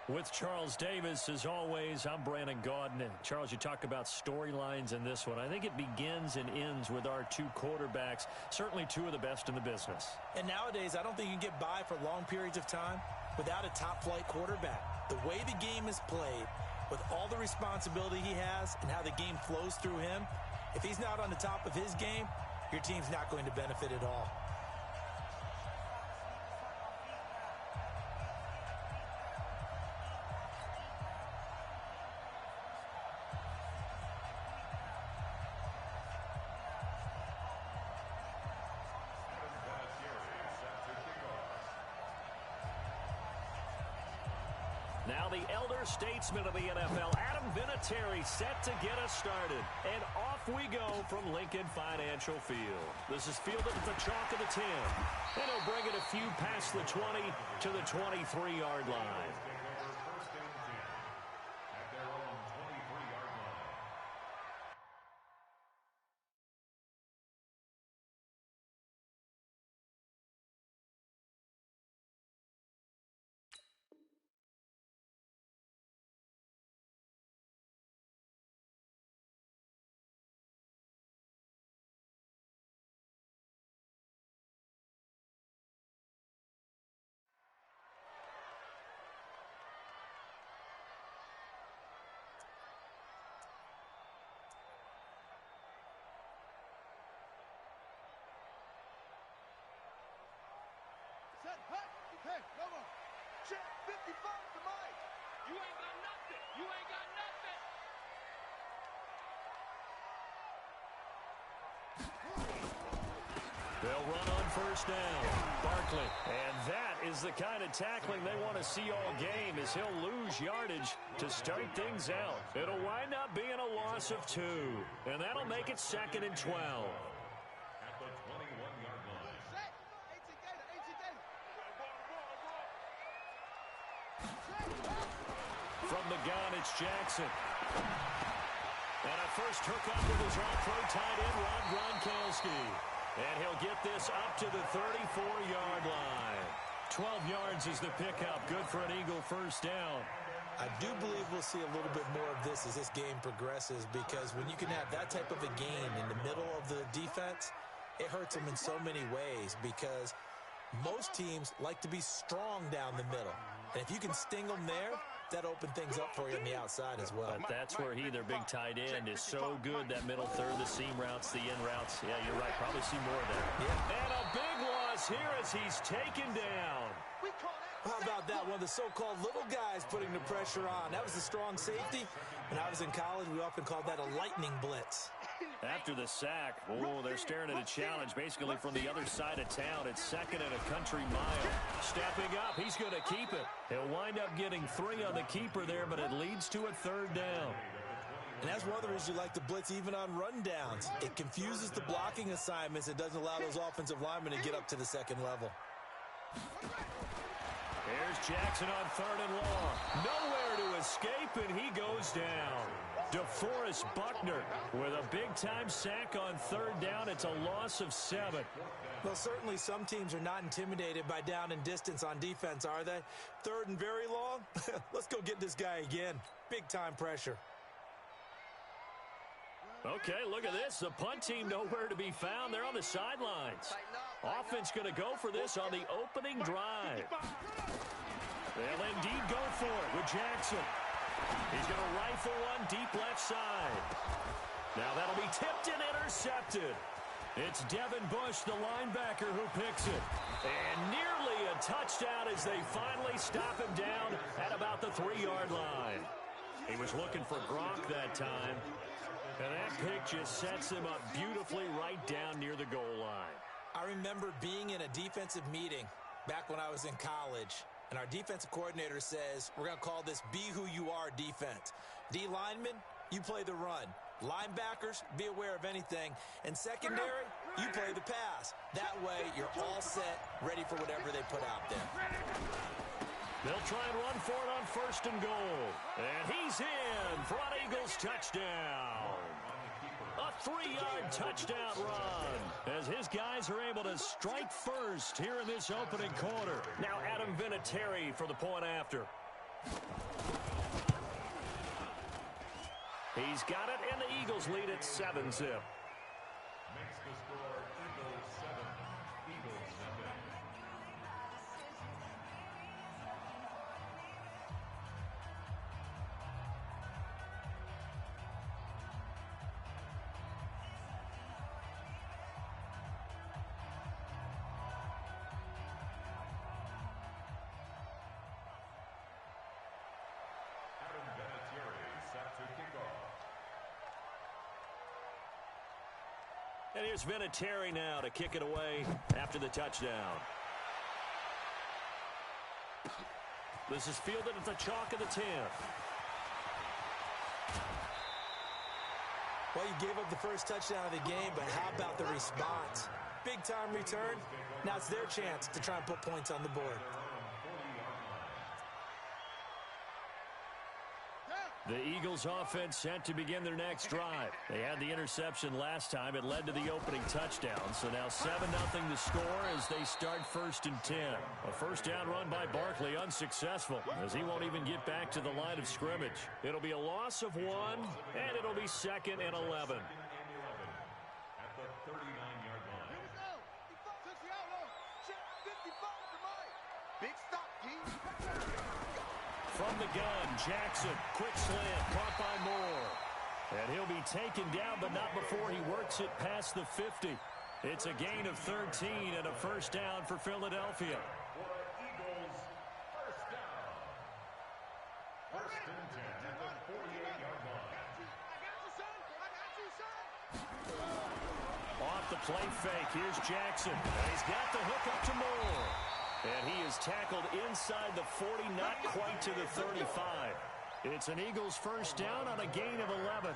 Speaker 1: With Charles Davis, as always, I'm Brandon Gaudin. And Charles, you talk about storylines in this one. I think it begins and ends with our two quarterbacks, certainly two of the best in the business.
Speaker 2: And nowadays, I don't think you can get by for long periods of time without a top-flight quarterback. The way the game is played, with all the responsibility he has and how the game flows through him, if he's not on the top of his game, your team's not going to benefit at all.
Speaker 1: Now the elder statesman of the NFL, Adam Vinatieri, set to get us started. And off we go from Lincoln Financial Field. This is fielded at the chalk of the 10. And he'll bring it a few past the 20 to the 23-yard line.
Speaker 3: Hey, come on. Check 55 to Mike. You ain't got nothing. You ain't got nothing.
Speaker 1: They'll run on first down. Barkley. And that is the kind of tackling they want to see all game, as he'll lose yardage to start things out. It'll wind up being a loss of 2. And that'll make it 2nd and 12.
Speaker 4: At the 21-yard line.
Speaker 1: From the gun, it's Jackson. And a first hookup with his all-pro tight end, Rob Gronkowski. And he'll get this up to the 34-yard line. 12 yards is the pickup. Good for an Eagle first down.
Speaker 2: I do believe we'll see a little bit more of this as this game progresses, because when you can have that type of a gain in the middle of the defense, it hurts them in so many ways, because most teams like to be strong down the middle. And if you can sting them there, that opens things up for you on the outside as well.
Speaker 1: But that's where their big tight end, is so good, that middle third, the seam routes, the in routes. Yeah, you're right. Probably see more of that.
Speaker 2: Yeah.
Speaker 1: And a big loss here as he's taken down.
Speaker 2: How about that? One of the so-called little guys putting the pressure on. That was a strong safety. When I was in college, we often called that a lightning blitz.
Speaker 1: After the sack, they're staring at a challenge basically from the other side of town. It's 2nd and a country mile. Stepping up, he's going to keep it. He'll wind up getting 3 on the keeper there, but it leads to a 3rd down.
Speaker 2: And that's one of the reasons you like to blitz even on rundowns. It confuses the blocking assignments. It doesn't allow those offensive linemen to get up to the second level.
Speaker 1: Here's Jackson on 3rd and long. Nowhere to escape, and he goes down. DeForest Buckner with a big-time sack on 3rd down. It's a loss of 7.
Speaker 2: Well, certainly some teams are not intimidated by down and distance on defense, are they? 3rd and very long? Let's go get this guy again. Big-time pressure.
Speaker 1: Okay, look at this. The punt team nowhere to be found. They're on the sidelines. Offense going to go for this on the opening drive. They'll indeed go for it with Jackson. He's going to rifle one deep left side. Now that'll be tipped and intercepted. It's Devin Bush, the linebacker, who picks it. And nearly a touchdown as they finally stop him down at about the 3-yard line. He was looking for Gronk that time. And that pick just sets him up beautifully right down near the goal line.
Speaker 2: I remember being in a defensive meeting back when I was in college, and our defensive coordinator says, we're going to call this Be Who You Are defense. D linemen, you play the run. Linebackers, be aware of anything. And secondary, you play the pass. That way, you're all set, ready for whatever they put out there.
Speaker 1: They'll try and run for it on 1st and goal. And he's in for an Eagles touchdown. A 3-yard touchdown run as his guys are able to strike first here in this opening quarter. Now Adam Vinatieri for the point after. He's got it, and the Eagles lead at 7-zip.
Speaker 4: Makes the score Eagles 7, Eagles nothing. Adam Vinatieri set to kick off.
Speaker 1: And here's Vinatieri now to kick it away after the touchdown. This is fielded at the chalk of the 10.
Speaker 2: Well, you gave up the first touchdown of the game, but how about the response? Big-time return. Now it's their chance to try and put points on the board.
Speaker 1: The Eagles offense set to begin their next drive. They had the interception last time. It led to the opening touchdown. So now 7-0 the score as they start 1st and 10. A first down run by Barkley unsuccessful as he won't even get back to the line of scrimmage. It'll be a loss of 1, and it'll be 2nd and 11.
Speaker 4: At the 39-yard line.
Speaker 3: Big stop, G.
Speaker 1: From the gun, Jackson, quick slant, caught by Moore. And he'll be taken down, but not before he works it past the 50. It's a gain of 13 and a first down for Philadelphia.
Speaker 4: For Eagles, first down. 1st and 10 at the 48-yard line.
Speaker 1: Off the play fake, here's Jackson. And he's got the hook up to Moore. And he is tackled inside the 40, not quite to the 35. It's an Eagles first down on a gain of 11.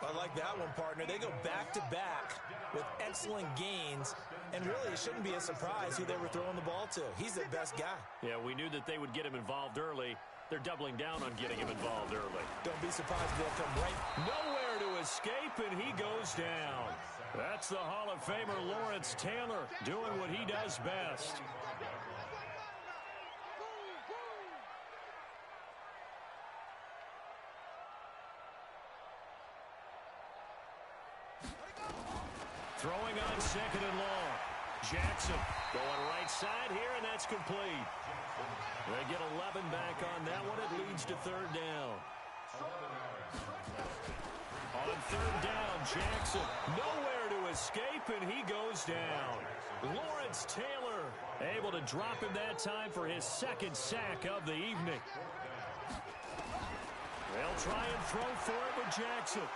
Speaker 2: I like that one, partner. They go back-to-back with excellent gains, and really it shouldn't be a surprise who they were throwing the ball to. He's their best guy.
Speaker 1: Yeah, we knew that they would get him involved early. They're doubling down on getting him involved early.
Speaker 2: Don't be surprised if they'll come right.
Speaker 1: Nowhere to escape, and he goes down. That's the Hall of Famer Lawrence Taylor doing what he does best. Throwing on 2nd and long. Jackson going right side here, and that's complete. They get 11 back on that one. It leads to 3rd down. On 3rd down, Jackson nowhere to escape, and he goes down. Lawrence Taylor able to drop him that time for his 2nd sack of the evening. They'll try and throw for it with Jackson.